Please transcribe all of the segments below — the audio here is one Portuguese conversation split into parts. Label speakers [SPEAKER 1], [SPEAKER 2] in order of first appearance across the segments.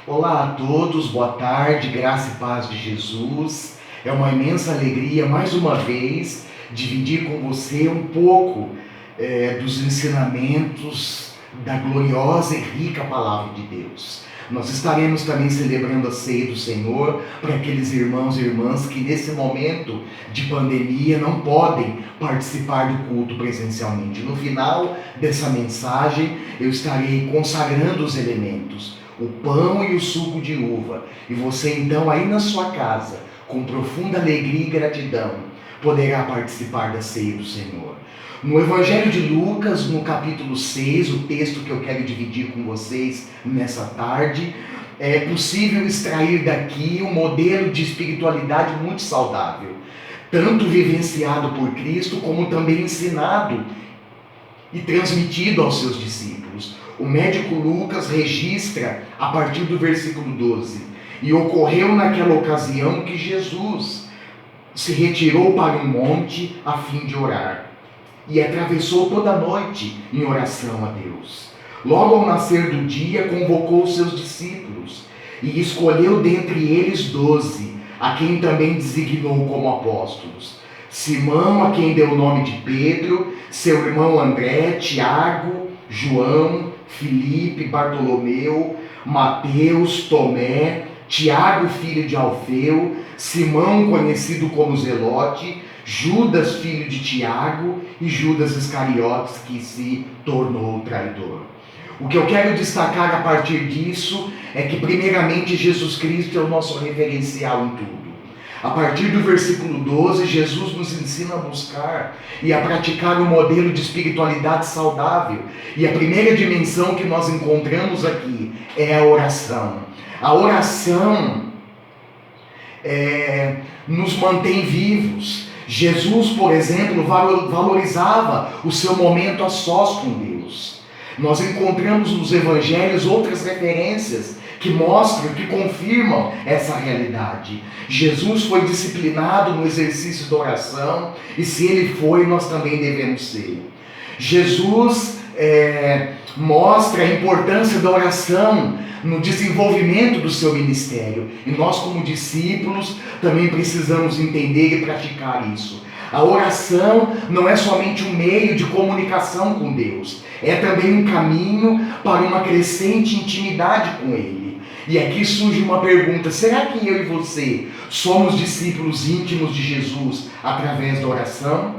[SPEAKER 1] Olá a todos, boa tarde, graça e paz de Jesus. É uma imensa alegria, mais uma vez, dividir com você um pouco dos ensinamentos da gloriosa e rica Palavra de Deus. Nós estaremos também celebrando a ceia do Senhor para aqueles irmãos e irmãs que nesse momento de pandemia não podem participar do culto presencialmente. No final dessa mensagem eu estarei consagrando os elementos, o pão e o suco de uva, e você então aí na sua casa, com profunda alegria e gratidão, poderá participar da ceia do Senhor. No Evangelho de Lucas, no capítulo 6, o texto que eu quero dividir com vocês nessa tarde, é possível extrair daqui um modelo de espiritualidade muito saudável, tanto vivenciado por Cristo, como também ensinado e transmitido aos seus discípulos. O médico Lucas registra a partir do versículo 12: e ocorreu naquela ocasião que Jesus se retirou para um monte a fim de orar, e atravessou toda a noite em oração a Deus. Logo ao nascer do dia, convocou os seus discípulos e escolheu dentre eles 12, a quem também designou como apóstolos: Simão, a quem deu o nome de Pedro, seu irmão André, Tiago, João, Filipe, Bartolomeu, Mateus, Tomé, Tiago, filho de Alfeu, Simão, conhecido como Zelote, Judas, filho de Tiago, e Judas Iscariotes, que se tornou traidor. O que eu quero destacar a partir disso é que, primeiramente, Jesus Cristo é o nosso referencial em tudo. A partir do versículo 12, Jesus nos ensina a buscar e a praticar um modelo de espiritualidade saudável. E a primeira dimensão que nós encontramos aqui é a oração. A oração nos mantém vivos. Jesus, por exemplo, valorizava o seu momento a sós com Deus. Nós encontramos nos evangelhos outras referências que mostram, que confirmam essa realidade. Jesus foi disciplinado no exercício da oração, e se ele foi, nós também devemos ser. Jesus mostra a importância da oração no desenvolvimento do seu ministério, e nós, como discípulos, também precisamos entender e praticar isso. A oração não é somente um meio de comunicação com Deus, é também um caminho para uma crescente intimidade com Ele. E aqui surge uma pergunta: será que eu e você somos discípulos íntimos de Jesus através da oração?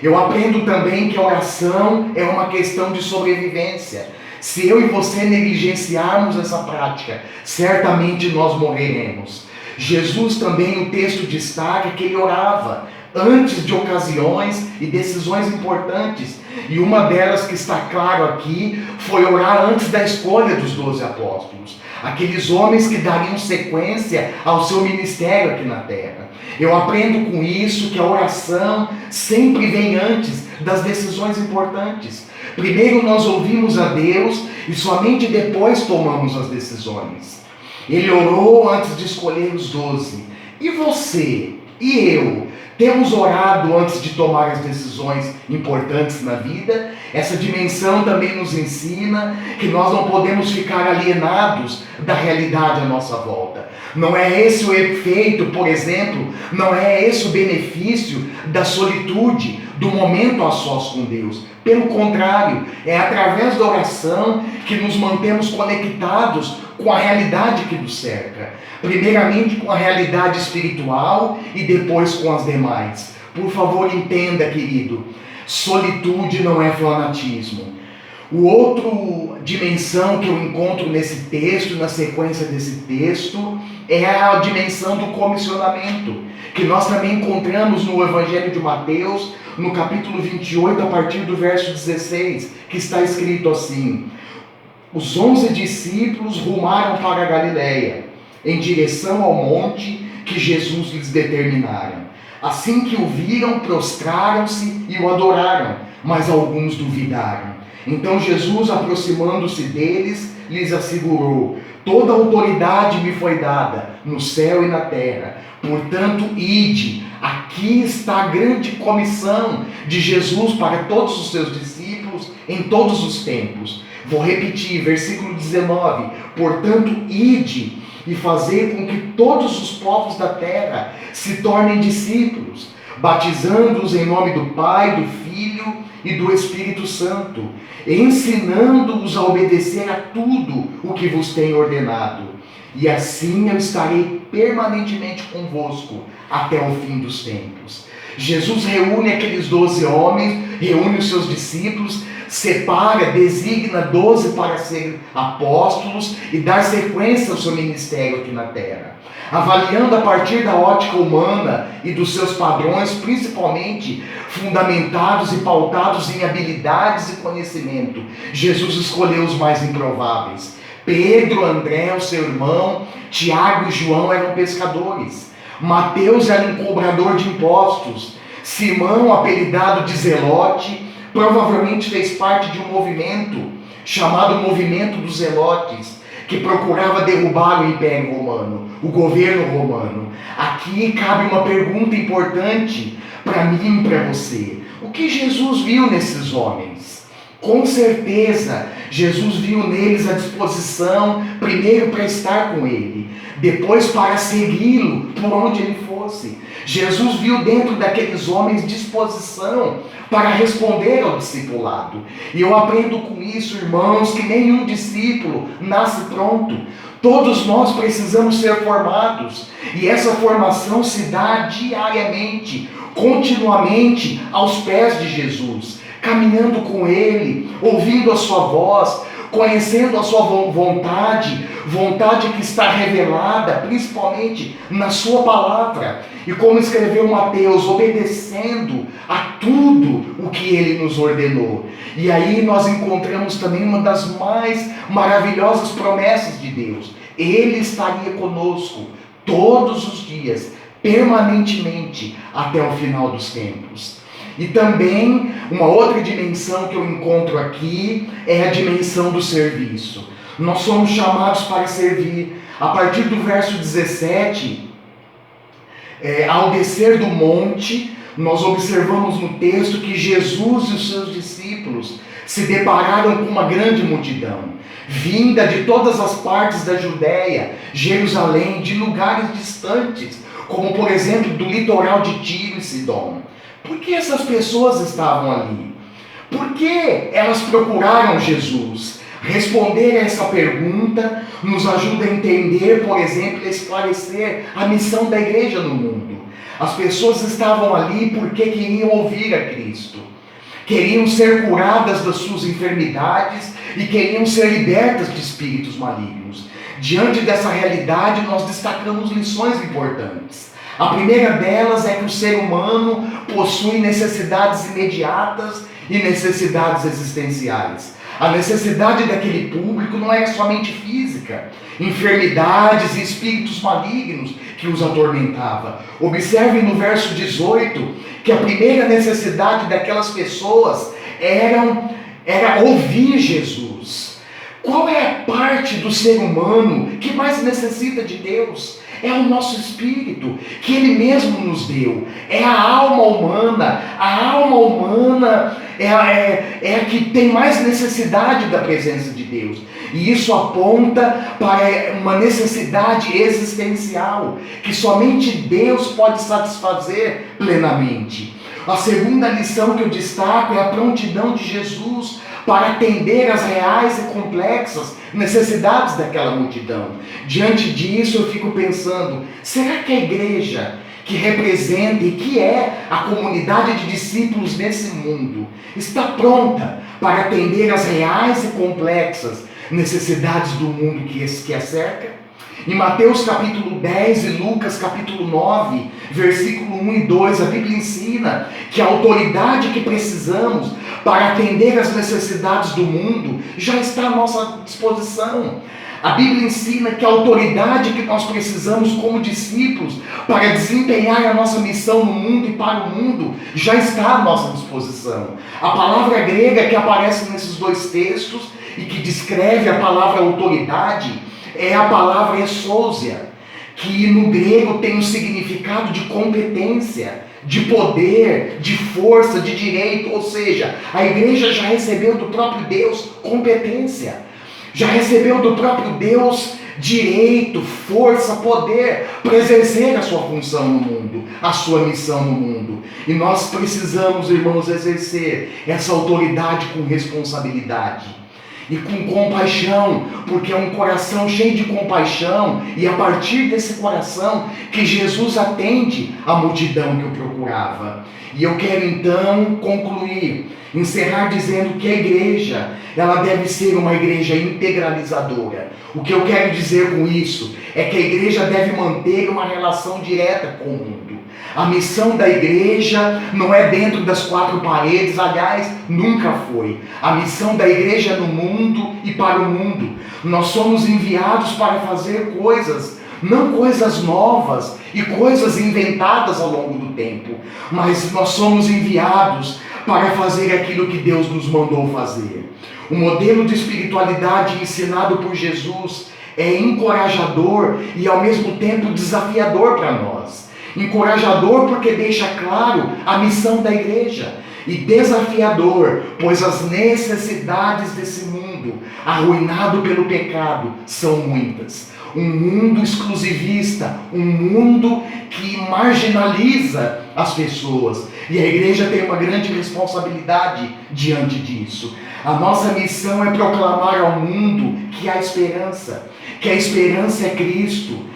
[SPEAKER 1] Eu aprendo também que a oração é uma questão de sobrevivência. Se eu e você negligenciarmos essa prática, certamente nós morreremos. Jesus também, o texto destaca que ele orava antes de ocasiões e decisões importantes. E uma delas que está claro aqui foi orar antes da escolha dos 12 apóstolos. Aqueles homens que dariam sequência ao seu ministério aqui na terra. Eu aprendo com isso que a oração sempre vem antes das decisões importantes. Primeiro nós ouvimos a Deus e somente depois tomamos as decisões. Ele orou antes de escolher os 12. E você e eu temos orado antes de tomar as decisões importantes na vida? Essa dimensão também nos ensina que nós não podemos ficar alienados da realidade à nossa volta. Não é esse o efeito, por exemplo, não é esse o benefício da solitude, do momento a sós com Deus. Pelo contrário, é através da oração que nos mantemos conectados com a realidade que nos cerca. Primeiramente com a realidade espiritual e depois com as demais. Por favor, entenda, querido, solitude não é fanatismo. O outro dimensão que eu encontro nesse texto, na sequência desse texto, é a dimensão do comissionamento, que nós também encontramos no Evangelho de Mateus, no capítulo 28, a partir do verso 16, que está escrito assim: os 11 discípulos rumaram para a Galileia, em direção ao monte que Jesus lhes determinara. Assim que o viram, prostraram-se e o adoraram, mas alguns duvidaram. Então Jesus, aproximando-se deles, lhes assegurou: toda autoridade me foi dada, no céu e na terra. Portanto, ide. Aqui está a grande comissão de Jesus para todos os seus discípulos em todos os tempos. Vou repetir, versículo 19. Portanto, ide e fazei com que todos os povos da terra se tornem discípulos, batizando-os em nome do Pai, do Filho e do Espírito Santo, ensinando-os a obedecer a tudo o que vos tenho ordenado. E assim eu estarei permanentemente convosco até o fim dos tempos. Jesus reúne aqueles 12 homens, reúne os seus discípulos, separa, designa 12 para serem apóstolos e dar sequência ao seu ministério aqui na terra. Avaliando a partir da ótica humana e dos seus padrões, principalmente fundamentados e pautados em habilidades e conhecimento, Jesus escolheu os mais improváveis. Pedro, André, o seu irmão, Tiago e João eram pescadores. Mateus era um cobrador de impostos. Simão, apelidado de Zelote, provavelmente fez parte de um movimento chamado Movimento dos Zelotes, que procurava derrubar o Império Romano, o governo romano. Aqui cabe uma pergunta importante para mim e para você. O que Jesus viu nesses homens? Com certeza, Jesus viu neles a disposição, primeiro para estar com ele, depois para segui-lo por onde ele fosse. Jesus viu dentro daqueles homens disposição para responder ao discipulado. E eu aprendo com isso, irmãos, que nenhum discípulo nasce pronto. Todos nós precisamos ser formados. E essa formação se dá diariamente, continuamente, aos pés de Jesus, caminhando com Ele, ouvindo a sua voz, conhecendo a sua vontade que está revelada principalmente na sua palavra. E como escreveu Mateus, obedecendo a tudo o que Ele nos ordenou. E aí nós encontramos também uma das mais maravilhosas promessas de Deus. Ele estaria conosco todos os dias, permanentemente, até o final dos tempos. E também, uma outra dimensão que eu encontro aqui é a dimensão do serviço. Nós somos chamados para servir. A partir do verso 17, ao descer do monte, nós observamos no texto que Jesus e os seus discípulos se depararam com uma grande multidão, vinda de todas as partes da Judéia, Jerusalém, de lugares distantes, como por exemplo do litoral de Tiro e Sidom. Por que essas pessoas estavam ali? Por que elas procuraram Jesus? Responder a essa pergunta nos ajuda a entender, por exemplo, e esclarecer a missão da igreja no mundo. As pessoas estavam ali porque queriam ouvir a Cristo. Queriam ser curadas das suas enfermidades e queriam ser libertas de espíritos malignos. Diante dessa realidade, nós destacamos lições importantes. A primeira delas é que o ser humano possui necessidades imediatas e necessidades existenciais. A necessidade daquele público não era somente física, enfermidades e espíritos malignos que os atormentava. Observe no verso 18 que a primeira necessidade daquelas pessoas era ouvir Jesus. Qual é a parte do ser humano que mais necessita de Deus? É o nosso espírito, que Ele mesmo nos deu. É a alma humana. A alma humana é a que tem mais necessidade da presença de Deus. E isso aponta para uma necessidade existencial, que somente Deus pode satisfazer plenamente. A segunda lição que eu destaco é a prontidão de Jesus para atender às reais e complexas necessidades daquela multidão. Diante disso eu fico pensando, será que a igreja que representa e que é a comunidade de discípulos nesse mundo está pronta para atender às reais e complexas necessidades do mundo que a cerca? Em Mateus capítulo 10 e Lucas capítulo 9, versículo 1 e 2, a Bíblia ensina que a autoridade que precisamos para atender às necessidades do mundo já está à nossa disposição. A Bíblia ensina que a autoridade que nós precisamos como discípulos para desempenhar a nossa missão no mundo e para o mundo já está à nossa disposição. A palavra grega que aparece nesses dois textos e que descreve a palavra autoridade é a palavra exousia, que no grego tem o significado de competência, de poder, de força, de direito, ou seja, a igreja já recebeu do próprio Deus competência, já recebeu do próprio Deus direito, força, poder para exercer a sua função no mundo, a sua missão no mundo. E nós precisamos, irmãos, exercer essa autoridade com responsabilidade e com compaixão, porque é um coração cheio de compaixão, e a partir desse coração que Jesus atende a multidão que o procurava. E eu quero então concluir, encerrar dizendo que a igreja, ela deve ser uma igreja integralizadora. O que eu quero dizer com isso é que a igreja deve manter uma relação direta com o mundo. A missão da igreja não é dentro das quatro paredes, aliás, nunca foi. A missão da igreja é no mundo e para o mundo. Nós somos enviados para fazer coisas, não coisas novas e coisas inventadas ao longo do tempo, mas nós somos enviados para fazer aquilo que Deus nos mandou fazer. O modelo de espiritualidade ensinado por Jesus é encorajador e ao mesmo tempo desafiador para nós. Encorajador porque deixa claro a missão da igreja, e desafiador, pois as necessidades desse mundo arruinado pelo pecado são muitas. Um mundo exclusivista, um mundo que marginaliza as pessoas, e a igreja tem uma grande responsabilidade diante disso. A nossa missão é proclamar ao mundo que há esperança, que a esperança é Cristo.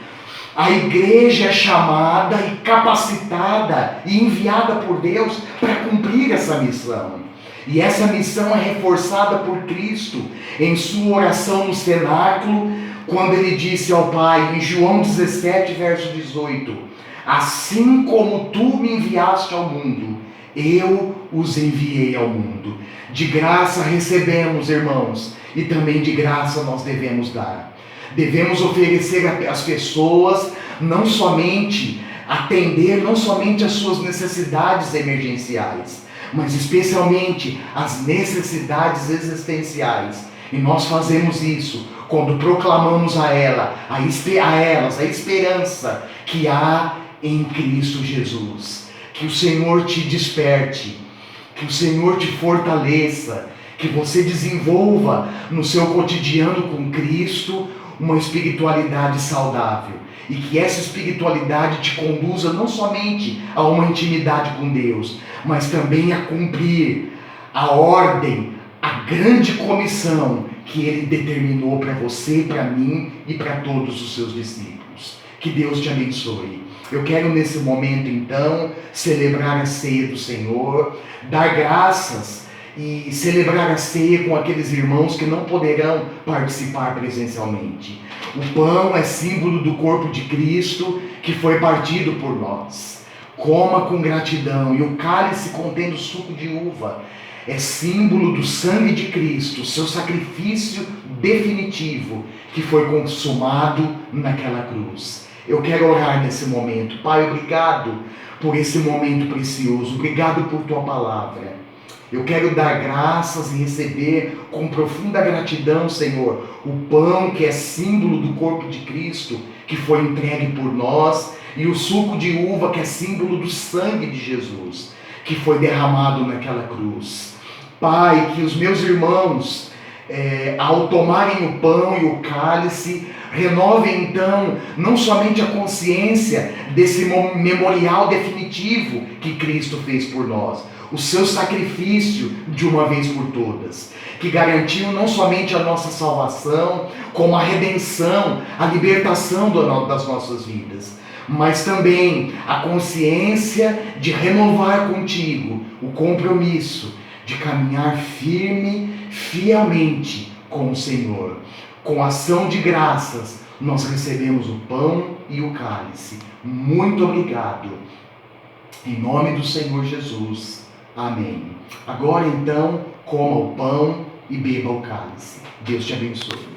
[SPEAKER 1] A igreja é chamada e capacitada e enviada por Deus para cumprir essa missão. E essa missão é reforçada por Cristo em sua oração no cenáculo, quando ele disse ao Pai, em João 17, verso 18: assim como tu me enviaste ao mundo, eu os enviei ao mundo. De graça recebemos, irmãos, e também de graça nós devemos dar. Devemos oferecer às pessoas não somente atender, não somente as suas necessidades emergenciais, mas especialmente as necessidades existenciais. E nós fazemos isso quando proclamamos a elas a esperança que há em Cristo Jesus. Que o Senhor te desperte, que o Senhor te fortaleça, que você desenvolva no seu cotidiano com Cristo uma espiritualidade saudável, e que essa espiritualidade te conduza não somente a uma intimidade com Deus, mas também a cumprir a ordem, a grande comissão que Ele determinou para você, para mim e para todos os seus discípulos. Que Deus te abençoe. Eu quero nesse momento então celebrar a ceia do Senhor, dar graças e celebrar a ceia com aqueles irmãos que não poderão participar presencialmente. O pão é símbolo do corpo de Cristo que foi partido por nós. Coma com gratidão. E o cálice contendo suco de uva é símbolo do sangue de Cristo, seu sacrifício definitivo que foi consumado naquela cruz. Eu quero orar nesse momento. Pai, obrigado por esse momento precioso. Obrigado por tua palavra. Eu quero dar graças e receber com profunda gratidão, Senhor, o pão que é símbolo do corpo de Cristo, que foi entregue por nós, e o suco de uva que é símbolo do sangue de Jesus, que foi derramado naquela cruz. Pai, que os meus irmãos, ao tomarem o pão e o cálice, renovem então não somente a consciência desse memorial definitivo que Cristo fez por nós, o seu sacrifício de uma vez por todas, que garantiu não somente a nossa salvação, como a redenção, a libertação das nossas vidas, mas também a consciência de renovar contigo o compromisso de caminhar firme, fielmente com o Senhor. Com ação de graças, nós recebemos o pão e o cálice. Muito obrigado. Em nome do Senhor Jesus. Amém. Agora então, coma o pão e beba o cálice. Deus te abençoe.